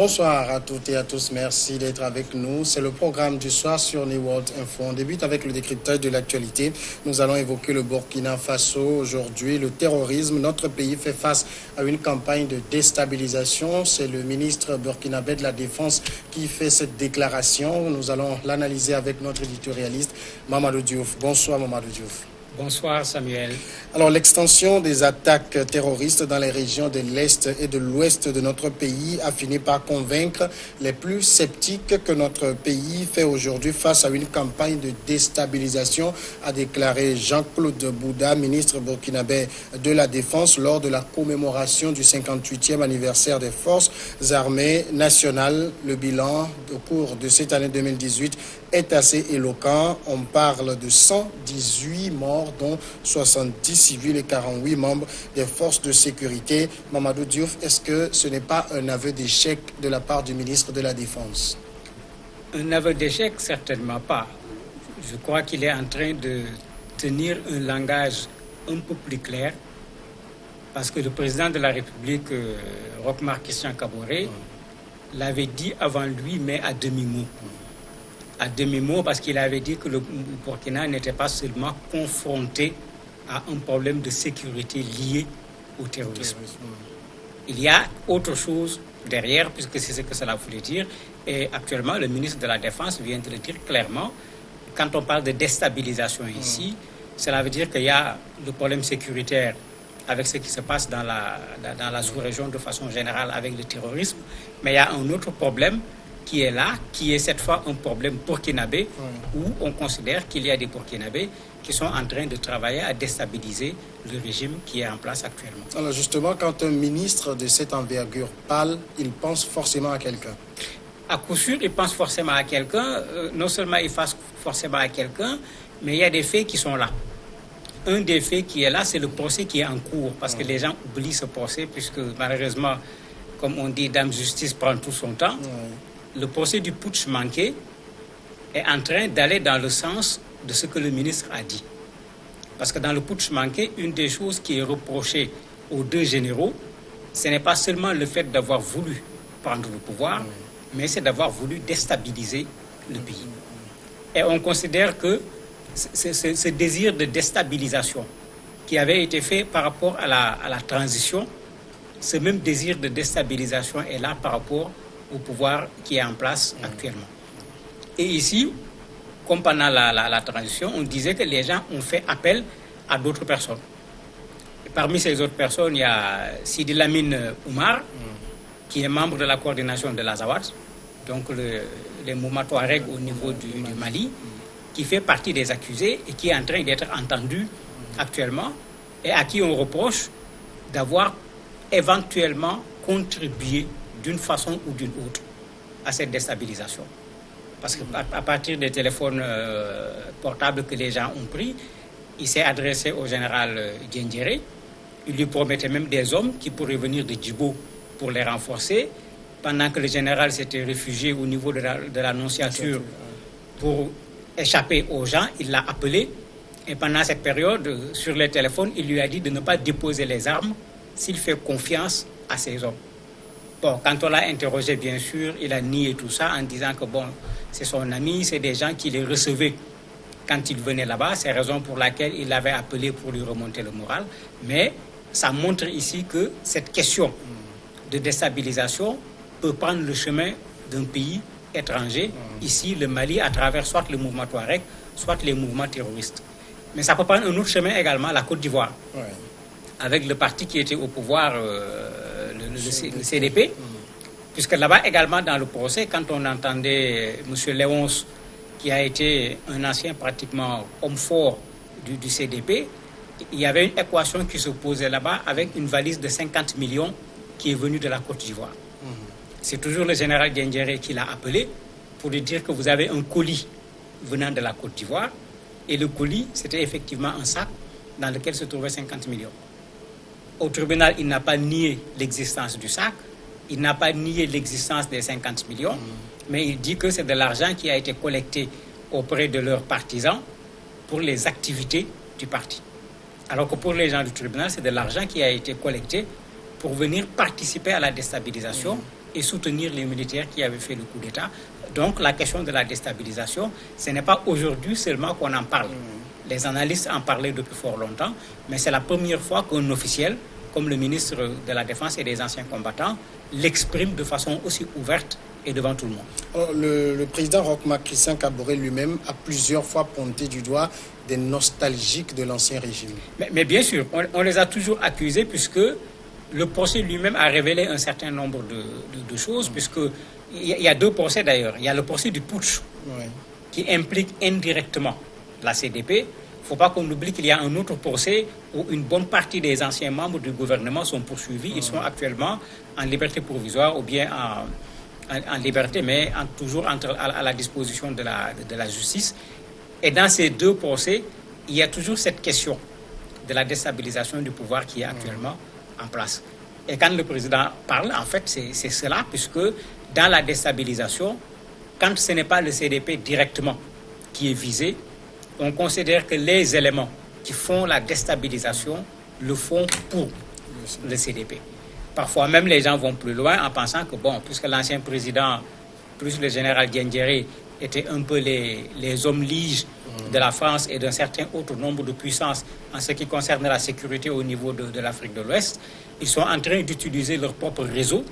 Bonsoir à toutes et à tous, merci d'être avec nous. C'est le programme du soir sur New World Info. On débute avec le décryptage de l'actualité. Nous allons évoquer le Burkina Faso. Aujourd'hui, le terrorisme. Notre pays fait face à une campagne de déstabilisation. C'est le ministre burkinabé de la Défense qui fait cette déclaration. Nous allons l'analyser avec notre éditorialiste Mamadou Diouf. Bonsoir Mamadou Diouf. Bonsoir Samuel. Alors l'extension des attaques terroristes dans les régions de l'Est et de l'Ouest de notre pays a fini par convaincre les plus sceptiques que notre pays fait aujourd'hui face à une campagne de déstabilisation, a déclaré Jean-Claude Bouda, ministre burkinabé de la Défense, lors de la commémoration du 58e anniversaire des Forces armées nationales. Le bilan au cours de cette année 2018 est assez éloquent. On parle de 118 morts, dont 70 civils et 48 membres des forces de sécurité. Mamadou Diouf, est-ce que ce n'est pas un aveu d'échec de la part du ministre de la Défense? Un aveu d'échec, certainement pas. Je crois qu'il est en train de tenir un langage un peu plus clair, parce que le président de la République, Roch-Marc Christian Kaboré, l'avait dit avant lui, mais à demi-mot. À demi-mot, parce qu'il avait dit que le Burkina n'était pas seulement confronté à un problème de sécurité lié au terrorisme. Il y a autre chose derrière, puisque c'est ce que cela voulait dire. Et actuellement, le ministre de la Défense vient de le dire clairement. Quand on parle de déstabilisation ici, cela veut dire qu'il y a le problème sécuritaire avec ce qui se passe dans la sous-région de façon générale avec le terrorisme. Mais il y a un autre problème qui est là, qui est cette fois un problème burkinabé, où on considère qu'il y a des Burkinabés qui sont en train de travailler à déstabiliser le régime qui est en place actuellement. Alors justement, quand un ministre de cette envergure parle, il pense forcément à quelqu'un. À coup sûr, il pense forcément à quelqu'un. Non seulement il pense forcément à quelqu'un, mais il y a des faits qui sont là. Un des faits qui est là, c'est le procès qui est en cours, parce que les gens oublient ce procès, puisque malheureusement, comme on dit, Dame Justice prend tout son temps. Le procès du putsch manqué est en train d'aller dans le sens de ce que le ministre a dit. Parce que dans le putsch manqué, une des choses qui est reprochée aux deux généraux, ce n'est pas seulement le fait d'avoir voulu prendre le pouvoir, mais c'est d'avoir voulu déstabiliser le pays. Et on considère que ce désir de déstabilisation qui avait été fait par rapport à la transition, ce même désir de déstabilisation est là par rapport au pouvoir qui est en place actuellement. Et ici, comme pendant la transition, on disait que les gens ont fait appel à d'autres personnes. Et parmi ces autres personnes, il y a Sidi Lamine Oumar, qui est membre de la coordination de l'Azawad, donc les mouvements Touareg au niveau du Mali, qui fait partie des accusés et qui est en train d'être entendu actuellement, et à qui on reproche d'avoir éventuellement contribué d'une façon ou d'une autre à cette déstabilisation. Parce qu'à partir des téléphones portables que les gens ont pris, il s'est adressé au général Diendéré. Il lui promettait même des hommes qui pourraient venir de Djibo pour les renforcer. Pendant que le général s'était réfugié au niveau de l'annonciature pour échapper aux gens, il l'a appelé. Et pendant cette période, sur les téléphones, il lui a dit de ne pas déposer les armes s'il fait confiance à ces hommes. Bon, quand on l'a interrogé, bien sûr, il a nié tout ça en disant que bon, c'est son ami, c'est des gens qui les recevaient quand il venait là-bas. C'est la raison pour laquelle il l'avait appelé pour lui remonter le moral. Mais ça montre ici que cette question de déstabilisation peut prendre le chemin d'un pays étranger, ici le Mali, à travers soit le mouvement Touareg, soit les mouvements terroristes. Mais ça peut prendre un autre chemin également, la Côte d'Ivoire, avec le parti qui était au pouvoir, le CDP, puisque là-bas également dans le procès, quand on entendait M. Léonce, qui a été un ancien pratiquement homme fort du CDP, il y avait une équation qui se posait là-bas avec une valise de 50 millions qui est venue de la Côte d'Ivoire. C'est toujours le général Diendéré qui l'a appelé pour lui dire que vous avez un colis venant de la Côte d'Ivoire, et le colis, c'était effectivement un sac dans lequel se trouvaient 50 millions. Au tribunal, il n'a pas nié l'existence du sac, il n'a pas nié l'existence des 50 millions, mais il dit que c'est de l'argent qui a été collecté auprès de leurs partisans pour les activités du parti. Alors que pour les gens du tribunal, c'est de l'argent qui a été collecté pour venir participer à la déstabilisation et soutenir les militaires qui avaient fait le coup d'État. Donc la question de la déstabilisation, ce n'est pas aujourd'hui seulement qu'on en parle. Les analystes en parlaient depuis fort longtemps, mais c'est la première fois qu'un officiel, comme le ministre de la Défense et des anciens combattants, l'exprime de façon aussi ouverte et devant tout le monde. Alors, le président Roch Marc Christian Kaboré lui-même a plusieurs fois pointé du doigt des nostalgiques de l'ancien régime. Mais bien sûr, on les a toujours accusés puisque le procès lui-même a révélé un certain nombre de choses, puisque il y a deux procès d'ailleurs. Il y a le procès du putsch qui implique indirectement la CDP. Il ne faut pas qu'on oublie qu'il y a un autre procès où une bonne partie des anciens membres du gouvernement sont poursuivis. Ils sont actuellement en liberté provisoire ou bien en liberté, mais toujours à la disposition de la justice. Et dans ces deux procès, il y a toujours cette question de la déstabilisation du pouvoir qui est actuellement en place. Et quand le président parle, en fait, c'est cela, puisque dans la déstabilisation, quand ce n'est pas le CDP directement qui est visé, on considère que les éléments qui font la déstabilisation le font pour le CDP. Parfois même, les gens vont plus loin en pensant que, bon, puisque l'ancien président, plus le général Diendéré, étaient un peu les hommes liges de la France et d'un certain autre nombre de puissances en ce qui concerne la sécurité au niveau de l'Afrique de l'Ouest, ils sont en train d'utiliser leur propre réseau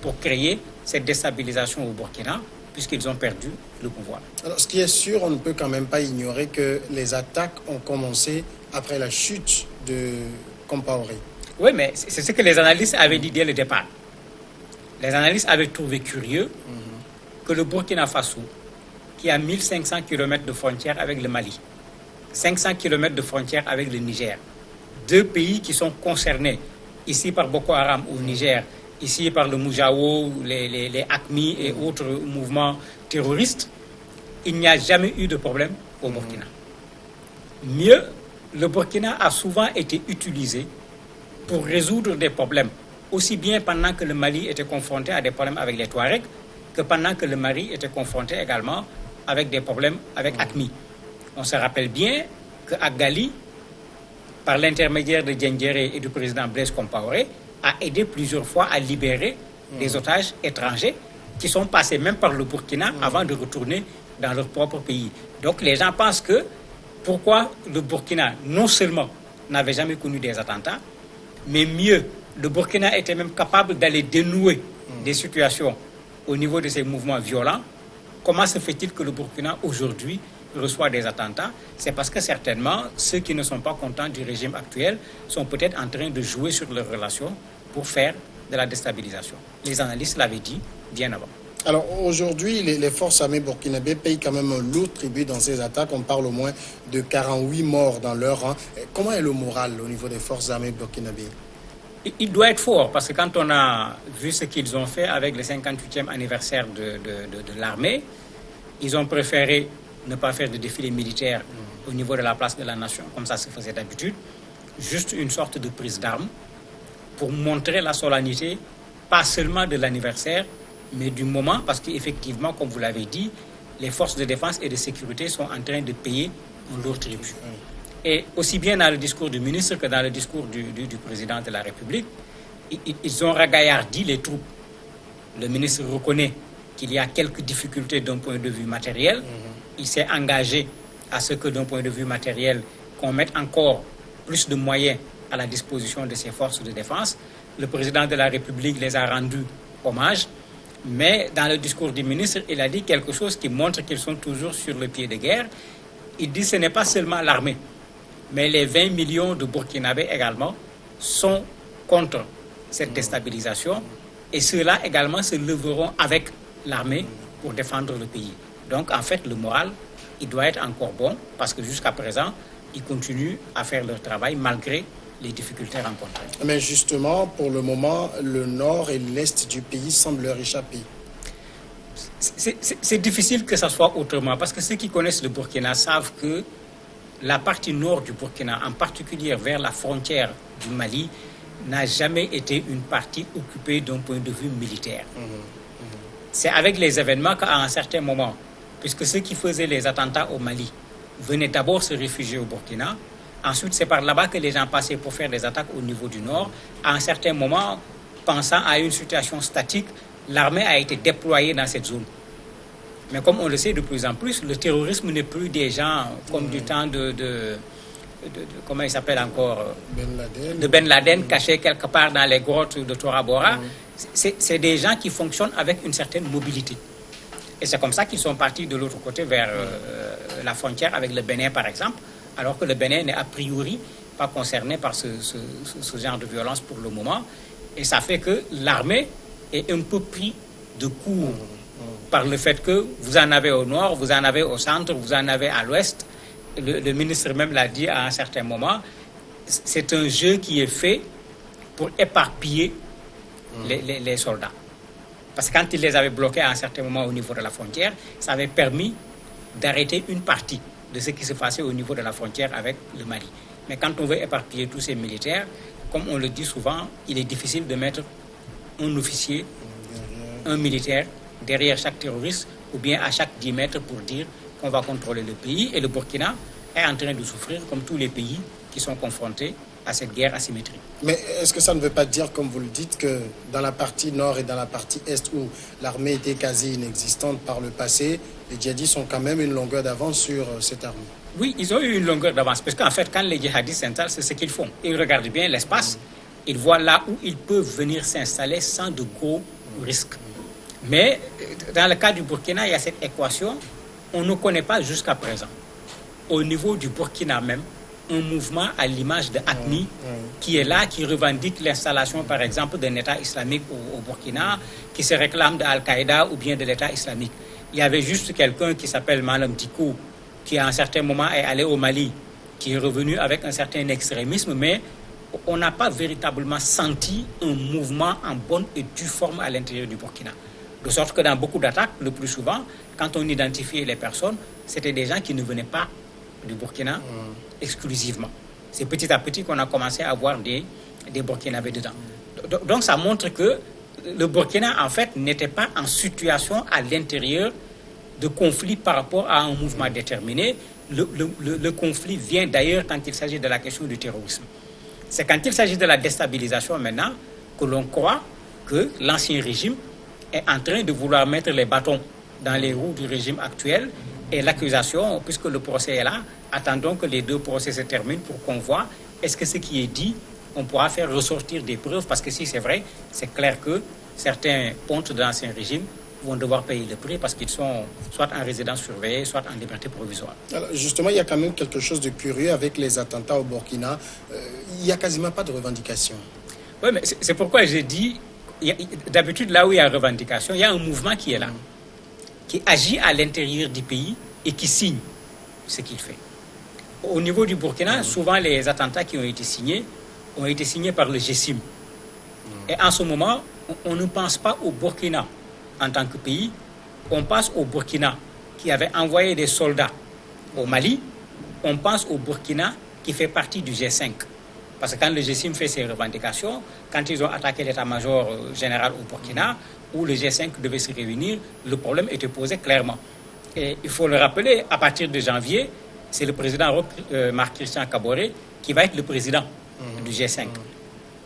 pour créer cette déstabilisation au Burkina, puisqu'ils ont perdu le pouvoir. Alors, ce qui est sûr, on ne peut quand même pas ignorer que les attaques ont commencé après la chute de Compaoré. Oui, mais c'est ce que les analystes avaient dit dès le départ. Les analystes avaient trouvé curieux que le Burkina Faso, qui a 1500 km de frontières avec le Mali, 500 km de frontières avec le Niger, deux pays qui sont concernés, ici par Boko Haram au Niger, ici par le Moujao, les AQMI et autres mouvements terroristes, il n'y a jamais eu de problème au Burkina. Mieux, le Burkina a souvent été utilisé pour résoudre des problèmes, aussi bien pendant que le Mali était confronté à des problèmes avec les Touaregs, que pendant que le Mali était confronté également avec des problèmes avec AQMI. On se rappelle bien qu'à Gali, par l'intermédiaire de Diendéré et du président Blaise Compaoré, a aidé plusieurs fois à libérer des otages étrangers qui sont passés même par le Burkina avant de retourner dans leur propre pays. Donc les gens pensent que pourquoi le Burkina non seulement n'avait jamais connu des attentats, mais mieux, le Burkina était même capable d'aller dénouer des situations au niveau de ces mouvements violents. Comment se fait-il que le Burkina aujourd'hui reçoit des attentats? C'est parce que certainement ceux qui ne sont pas contents du régime actuel sont peut-être en train de jouer sur leurs relations pour faire de la déstabilisation. Les analystes l'avaient dit bien avant. Alors aujourd'hui, les forces armées burkinabées payent quand même un lourd tribut dans ces attaques. On parle au moins de 48 morts dans leur rang. Comment est le moral au niveau des forces armées burkinabées? Il doit être fort parce que quand on a vu ce qu'ils ont fait avec le 58e anniversaire de l'armée, ils ont préféré ne pas faire de défilé militaire au niveau de la place de la Nation, comme ça se faisait d'habitude, juste une sorte de prise d'armes pour montrer la solennité, pas seulement de l'anniversaire, mais du moment, parce qu'effectivement, comme vous l'avez dit, les forces de défense et de sécurité sont en train de payer un lourd tribut. Et aussi bien dans le discours du ministre que dans le discours du président de la République, ils ont ragaillardi les troupes. Le ministre reconnaît qu'il y a quelques difficultés d'un point de vue matériel. Il s'est engagé à ce que d'un point de vue matériel, qu'on mette encore plus de moyens à la disposition de ces forces de défense. Le président de la République les a rendus hommage. Mais dans le discours du ministre, il a dit quelque chose qui montre qu'ils sont toujours sur le pied de guerre. Il dit que ce n'est pas seulement l'armée, mais les 20 millions de Burkinabés également sont contre cette déstabilisation. Et ceux-là également se leveront avec l'armée pour défendre le pays. Donc en fait, le moral, il doit être encore bon parce que jusqu'à présent, ils continuent à faire leur travail malgré les difficultés rencontrées. Mais justement, pour le moment, le nord et l'est du pays semblent leur échapper. C'est difficile que ça soit autrement parce que ceux qui connaissent le Burkina savent que la partie nord du Burkina, en particulier vers la frontière du Mali, n'a jamais été une partie occupée d'un point de vue militaire. C'est avec les événements qu'à un certain moment, puisque ceux qui faisaient les attentats au Mali venaient d'abord se réfugier au Burkina, ensuite c'est par là-bas que les gens passaient pour faire des attaques au niveau du nord. À un certain moment, pensant à une situation statique, l'armée a été déployée dans cette zone. Mais comme on le sait de plus en plus, le terrorisme n'est plus des gens comme du temps de comment il s'appelle encore de Ben Laden, caché quelque part dans les grottes de Tora Bora. C'est des gens qui fonctionnent avec une certaine mobilité. Et c'est comme ça qu'ils sont partis de l'autre côté vers la frontière avec le Bénin, par exemple, alors que le Bénin n'est a priori pas concerné par ce genre de violence pour le moment. Et ça fait que l'armée est un peu pris de court par le fait que vous en avez au nord, vous en avez au centre, vous en avez à l'ouest. Le ministre même l'a dit à un certain moment, c'est un jeu qui est fait pour éparpiller les soldats. Parce que quand il les avait bloqués à un certain moment au niveau de la frontière, ça avait permis d'arrêter une partie de ce qui se passait au niveau de la frontière avec le Mali. Mais quand on veut éparpiller tous ces militaires, comme on le dit souvent, il est difficile de mettre un officier, un militaire derrière chaque terroriste ou bien à chaque 10 mètres pour dire qu'on va contrôler le pays. Et le Burkina est en train de souffrir comme tous les pays qui sont confrontés à cette guerre asymétrique. Mais est-ce que ça ne veut pas dire, comme vous le dites, que dans la partie nord et dans la partie est où l'armée était quasi inexistante par le passé, les djihadistes ont quand même une longueur d'avance sur cette armée? Oui, ils ont eu une longueur d'avance parce qu'en fait, quand les djihadistes s'installent, c'est ce qu'ils font. Ils regardent bien l'espace, ils voient là où ils peuvent venir s'installer sans de gros risques. Mais dans le cas du Burkina, il y a cette équation, on ne connaît pas jusqu'à présent. Au niveau du Burkina même, un mouvement à l'image de ATMI qui est là, qui revendique l'installation, par exemple, d'un État islamique au Burkina, qui se réclame de Al-Qaïda ou bien de l'État islamique. Il y avait juste quelqu'un qui s'appelle Malam Dicko, qui à un certain moment est allé au Mali, qui est revenu avec un certain extrémisme, mais on n'a pas véritablement senti un mouvement en bonne et due forme à l'intérieur du Burkina. De sorte que dans beaucoup d'attaques, le plus souvent, quand on identifiait les personnes, c'était des gens qui ne venaient pas du Burkina exclusivement. C'est petit à petit qu'on a commencé à avoir des Burkinabés dedans. Donc ça montre que le Burkina, en fait, n'était pas en situation à l'intérieur de conflit par rapport à un mouvement déterminé. Le conflit vient d'ailleurs quand il s'agit de la question du terrorisme. C'est quand il s'agit de la déstabilisation maintenant que l'on croit que l'ancien régime est en train de vouloir mettre les bâtons dans les roues du régime actuel. Et l'accusation, puisque le procès est là, attendons que les deux procès se terminent pour qu'on voit est-ce que ce qui est dit, on pourra faire ressortir des preuves, parce que si c'est vrai, c'est clair que certains pontes de l'ancien régime vont devoir payer le prix parce qu'ils sont soit en résidence surveillée, soit en liberté provisoire. Alors justement, il y a quand même quelque chose de curieux avec les attentats au Burkina. Il n'y a quasiment pas de revendication. Oui, mais c'est pourquoi j'ai dit, d'habitude, là où il y a revendication, il y a un mouvement qui est là, qui agit à l'intérieur du pays et qui signe ce qu'il fait. Au niveau du Burkina, souvent les attentats qui ont été signés par le GSIM. Et en ce moment, on ne pense pas au Burkina en tant que pays, on pense au Burkina qui avait envoyé des soldats au Mali, on pense au Burkina qui fait partie du G5. Parce que quand le GSIM fait ses revendications, quand ils ont attaqué l'état-major général au Burkina, où le G5 devait se réunir, le problème était posé clairement. Et il faut le rappeler, à partir de janvier, c'est le président Marc-Christian Kaboré qui va être le président du G5.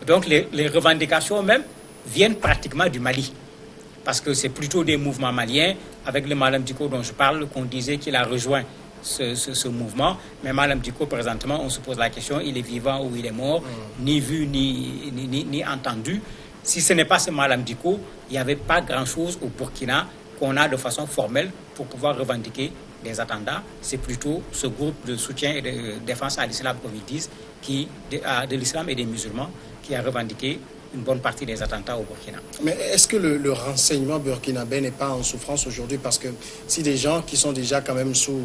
Donc les revendications même viennent pratiquement du Mali. Parce que c'est plutôt des mouvements maliens, avec le Malam Dicko dont je parle, qu'on disait qu'il a rejoint ce mouvement. Mais Malam Dicko, présentement, on se pose la question, il est vivant ou il est mort, ni vu ni entendu. Si ce n'est pas ce Malam Dicko, il n'y avait pas grand-chose au Burkina qu'on a de façon formelle pour pouvoir revendiquer des attentats. C'est plutôt ce groupe de soutien et de défense à l'islam, comme ils disent, de l'islam et des musulmans, qui a revendiqué une bonne partie des attentats au Burkina. Mais est-ce que le renseignement burkinabé n'est pas en souffrance aujourd'hui? Parce que si des gens qui sont déjà quand même sous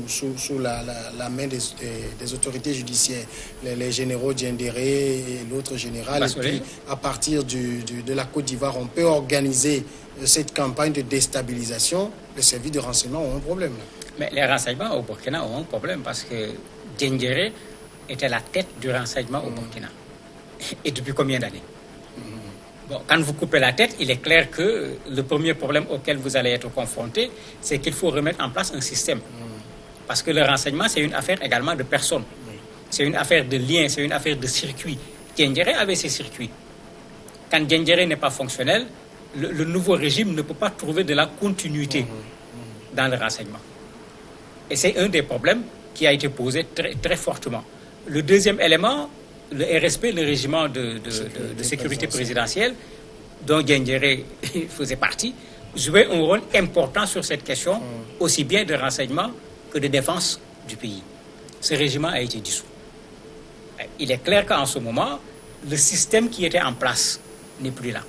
la main des autorités judiciaires, les généraux Diendéré et l'autre général, et puis à partir de la Côte d'Ivoire, on peut organiser cette campagne de déstabilisation, les services de renseignement ont un problème. Mais les renseignements au Burkina ont un problème parce que Diendéré était la tête du renseignement au Burkina. Et depuis combien d'années? Bon, quand vous coupez la tête, il est clair que le premier problème auquel vous allez être confronté, c'est qu'il faut remettre en place un système. Parce que le renseignement, c'est une affaire également de personnes. C'est une affaire de liens, c'est une affaire de circuits. Diendéré avait ses circuits. Quand Diendéré n'est pas fonctionnel, le nouveau régime ne peut pas trouver de la continuité dans le renseignement. Et c'est un des problèmes qui a été posé très, très fortement. Le deuxième élément, le RSP, le régiment de sécurité présidentielle, dont Diendéré faisait partie, jouait un rôle important sur cette question, aussi bien de renseignement que de défense du pays. Ce régiment a été dissous. Il est clair qu'en ce moment, le système qui était en place n'est plus là.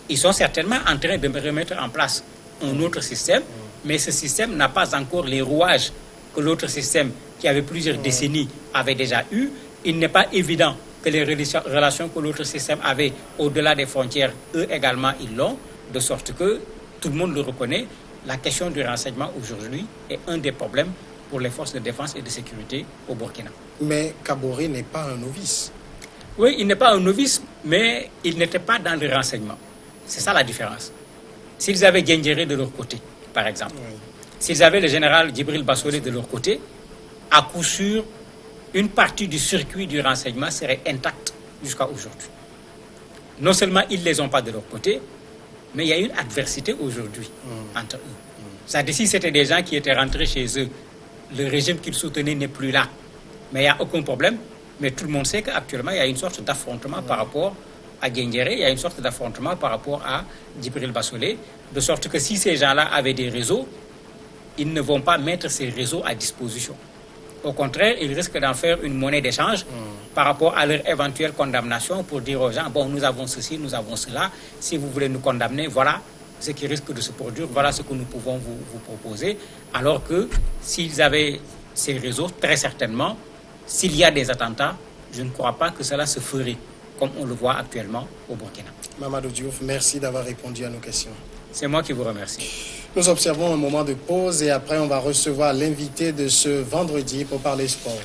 Ils sont certainement en train de remettre en place un autre système, mais ce système n'a pas encore les rouages que l'autre système, qui avait plusieurs décennies, avait déjà eu. Il n'est pas évident que les relations que l'autre système avait au-delà des frontières, eux également, ils l'ont, de sorte que tout le monde le reconnaît. La question du renseignement aujourd'hui est un des problèmes pour les forces de défense et de sécurité au Burkina. Mais Kaboré n'est pas un novice. Oui, il n'est pas un novice, mais il n'était pas dans le renseignement. C'est ça la différence. S'ils avaient Diendéré de leur côté, par exemple, s'ils avaient le général Djibril Bassolé de leur côté, à coup sûr, une partie du circuit du renseignement serait intacte jusqu'à aujourd'hui. Non seulement ils ne les ont pas de leur côté, mais il y a une adversité aujourd'hui entre eux. C'est-à-dire si c'était des gens qui étaient rentrés chez eux, le régime qu'ils soutenaient n'est plus là. Mais il n'y a aucun problème. Mais tout le monde sait qu'actuellement, il y a une sorte d'affrontement par rapport à Diendéré, il y a une sorte d'affrontement par rapport à Djibril Bassolé, de sorte que si ces gens-là avaient des réseaux, ils ne vont pas mettre ces réseaux à disposition. Au contraire, ils risquent d'en faire une monnaie d'échange par rapport à leur éventuelle condamnation pour dire aux gens, bon, nous avons ceci, nous avons cela, si vous voulez nous condamner, voilà ce qui risque de se produire, voilà ce que nous pouvons vous proposer. Alors que s'ils avaient ces réseaux, très certainement, s'il y a des attentats, je ne crois pas que cela se ferait comme on le voit actuellement au Burkina. Mamadou Diouf, merci d'avoir répondu à nos questions. C'est moi qui vous remercie. Nous observons un moment de pause et après on va recevoir l'invité de ce vendredi pour parler sport.